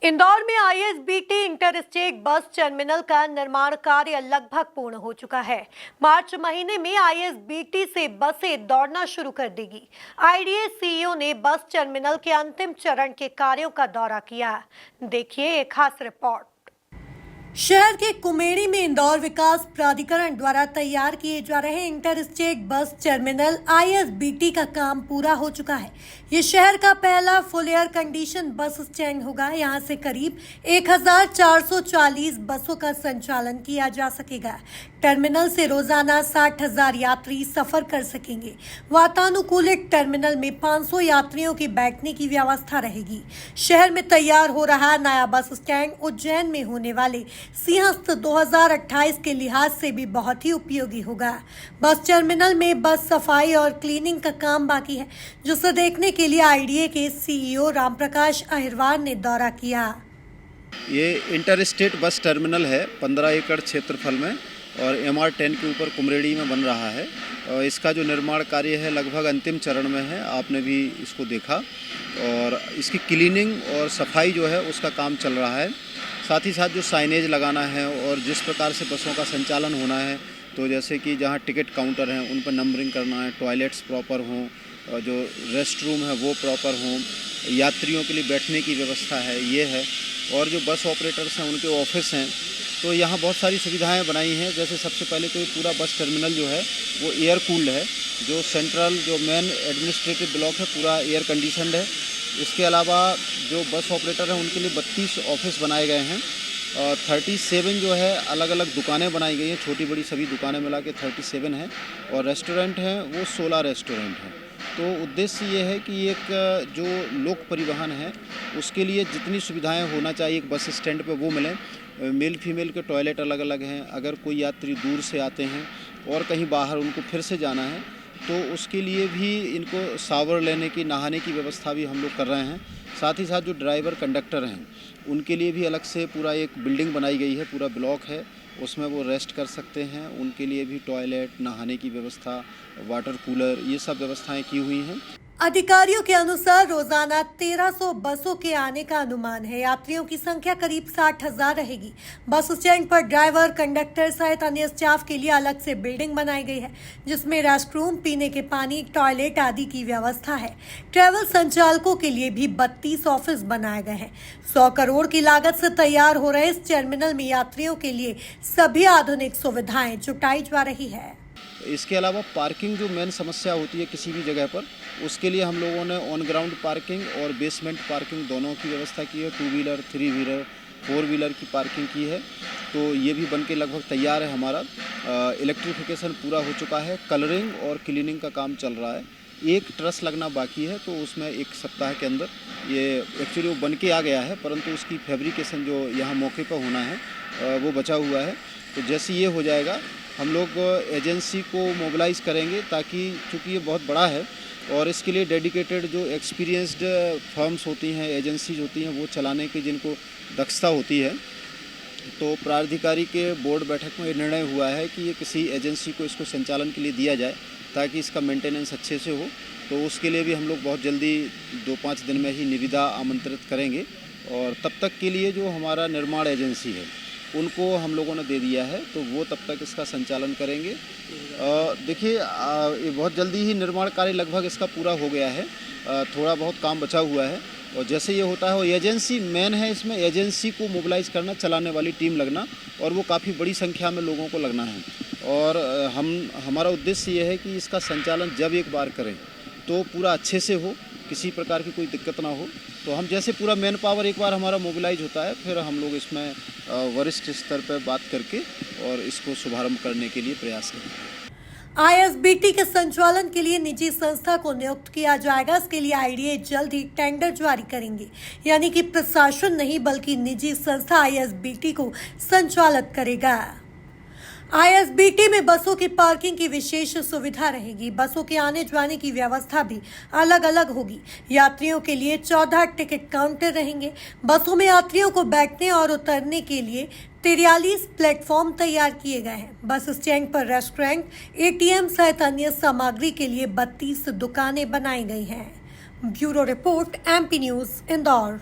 इंदौर में ISBT inter state bus terminal का निर्माण कार्य लगभग पूर्ण हो चुका है। मार्च महीने में आईएसबीटी से बसें दौड़ना शुरू कर देगी। आईडीए सीईओ ने बस टर्मिनल के अंतिम चरण के कार्यों का दौरा किया। देखिए एक खास रिपोर्ट। शहर के कुमेड़ी में इंदौर विकास प्राधिकरण द्वारा तैयार किए जा रहे inter state bus terminal ISBT का काम पूरा हो चुका है। ये शहर का पहला full air condition bus stand होगा। यहाँ से करीब 1440 बसों का संचालन किया जा सकेगा। टर्मिनल से रोजाना 60,000 यात्री सफर कर सकेंगे। वातानुकूलित टर्मिनल में 500 यात्रियों की बैठने की व्यवस्था रहेगी। शहर में तैयार हो रहा नया बस स्टैंड उज्जैन में होने वाले सिंहस्थ 2028 के लिहाज से भी बहुत ही उपयोगी होगा। बस टर्मिनल में बस सफाई और क्लीनिंग का काम बाकी है, जिसे देखने के लिए आईडीए के सीईओ रामप्रकाश अहिरवार ने दौरा किया। ये इंटर स्टेट बस टर्मिनल है 15 एकड़ क्षेत्रफल में और MR10 के ऊपर कुमरेड़ी में बन रहा है। और इसका जो निर्माण कार्य है लगभग अंतिम चरण में है। आपने भी इसको देखा और इसकी क्लीनिंग और सफाई जो है उसका काम चल रहा है। साथ ही साथ जो साइनेज लगाना है और जिस प्रकार से बसों का संचालन होना है, तो जैसे कि जहाँ टिकट काउंटर हैं उन पर नंबरिंग करना है, टॉयलेट्स प्रॉपर हों, जो रेस्ट रूम है वो प्रॉपर हों, यात्रियों के लिए बैठने की व्यवस्था है ये है, और जो बस ऑपरेटर्स हैं उनके ऑफिस हैं। तो यहाँ बहुत सारी सुविधाएं बनाई हैं। जैसे सबसे पहले तो ये पूरा बस टर्मिनल जो है वो एयर कूल्ड है। जो सेंट्रल जो मेन एडमिनिस्ट्रेटिव ब्लॉक है पूरा एयर कंडीशनड है। इसके अलावा जो बस ऑपरेटर हैं उनके लिए 32 ऑफिस बनाए गए हैं और 37 जो है अलग अलग दुकानें बनाई गई हैं। छोटी बड़ी सभी दुकानें मिला के 37 हैं और रेस्टोरेंट हैं वो 16 रेस्टोरेंट हैं। तो उद्देश्य ये है कि एक जो लोक परिवहन है उसके लिए जितनी सुविधाएं होना चाहिए एक बस स्टैंड पे वो मिलें। मेल फीमेल के टॉयलेट अलग अलग हैं। अगर कोई यात्री दूर से आते हैं और कहीं बाहर उनको फिर से जाना है तो उसके लिए भी इनको शावर लेने की, नहाने की व्यवस्था भी हम लोग कर रहे हैं। साथ ही साथ जो ड्राइवर कंडक्टर हैं उनके लिए भी अलग से पूरा एक बिल्डिंग बनाई गई है, पूरा ब्लॉक है, उसमें वो रेस्ट कर सकते हैं। उनके लिए भी टॉयलेट, नहाने की व्यवस्था, वाटर कूलर, ये सब व्यवस्थाएं की हुई हैं। अधिकारियों के अनुसार रोजाना 1300 बसों के आने का अनुमान है। यात्रियों की संख्या करीब 60,000 रहेगी। बस स्टैंड पर ड्राइवर, कंडक्टर सहित अन्य स्टाफ के लिए अलग से बिल्डिंग बनाई गई है, जिसमें रेस्टरूम, पीने के पानी, टॉयलेट आदि की व्यवस्था है। ट्रैवल संचालकों के लिए भी 32 ऑफिस बनाए गए हैं। 100 करोड़ की लागत से तैयार हो रहे इस टर्मिनल में यात्रियों के लिए सभी आधुनिक सुविधाएं जुटाई जा रही है। इसके अलावा पार्किंग जो मेन समस्या होती है किसी भी जगह पर, उसके लिए हम लोगों ने ऑन ग्राउंड पार्किंग और बेसमेंट पार्किंग दोनों की व्यवस्था की है। 2 व्हीलर, 3 व्हीलर, 4 व्हीलर की पार्किंग की है। तो ये भी बन के लगभग तैयार है हमारा। इलेक्ट्रिफिकेशन पूरा हो चुका है। कलरिंग और क्लीनिंग का काम चल रहा है। एक ट्रस लगना बाकी है, तो उसमें 1 सप्ताह के अंदर ये एक्चुअली वो बन के आ गया है, परंतु उसकी फैब्रिकेशन जो यहाँ मौके पर होना है वो बचा हुआ है। तो जैसे ये हो जाएगा हम लोग एजेंसी को मोबिलाइज़ करेंगे, ताकि चूँकि ये बहुत बड़ा है और इसके लिए डेडिकेटेड जो एक्सपीरियंस्ड फर्म्स होती हैं, एजेंसीज होती हैं, वो चलाने की जिनको दक्षता होती है, तो प्राधिकारी के बोर्ड बैठक में ये निर्णय हुआ है कि ये किसी एजेंसी को इसको संचालन के लिए दिया जाए, ताकि इसका मेंटेनेंस अच्छे से हो। तो उसके लिए भी हम लोग बहुत जल्दी 2-5 दिन में ही निविदा आमंत्रित करेंगे और तब तक के लिए जो हमारा निर्माण एजेंसी है उनको हम लोगों ने दे दिया है, तो वो तब तक इसका संचालन करेंगे। देखिए ये बहुत जल्दी ही निर्माण कार्य लगभग इसका पूरा हो गया है। थोड़ा बहुत काम बचा हुआ है और जैसे ये होता है वो एजेंसी मेन है। इसमें एजेंसी को मोबिलाइज़ करना, चलाने वाली टीम लगना, और वो काफ़ी बड़ी संख्या में लोगों को लगना है। और हमारा उद्देश्य ये है कि इसका संचालन जब एक बार करें तो पूरा अच्छे से हो, किसी प्रकार की कोई दिक्कत ना हो। तो हम जैसे पूरा मैन पावर एक बार हमारा मोबिलाइज होता है, फिर हम लोग इसमें वरिष्ठ स्तर पर बात करके और इसको शुभारंभ करने के लिए प्रयास करेंगे। आईएसबीटी के संचालन के लिए निजी संस्था को नियुक्त किया जाएगा। इसके लिए आईडीए जल्द ही टेंडर जारी करेंगे, यानी कि प्रशासन नहीं बल्कि निजी संस्था आईएसबीटी को संचालित करेगा। आईएसबीटी में बसों की पार्किंग की विशेष सुविधा रहेगी। बसों के आने जाने की व्यवस्था भी अलग अलग होगी। यात्रियों के लिए 14 टिकट काउंटर रहेंगे। बसों में यात्रियों को बैठने और उतरने के लिए 43 प्लेटफॉर्म तैयार किए गए हैं। बस स्टैंड पर रेस्टोरेंट, एटीएम सहित अन्य सामग्री के लिए 32 दुकानें बनाई गई हैं। Bureau report, MP news, Indore.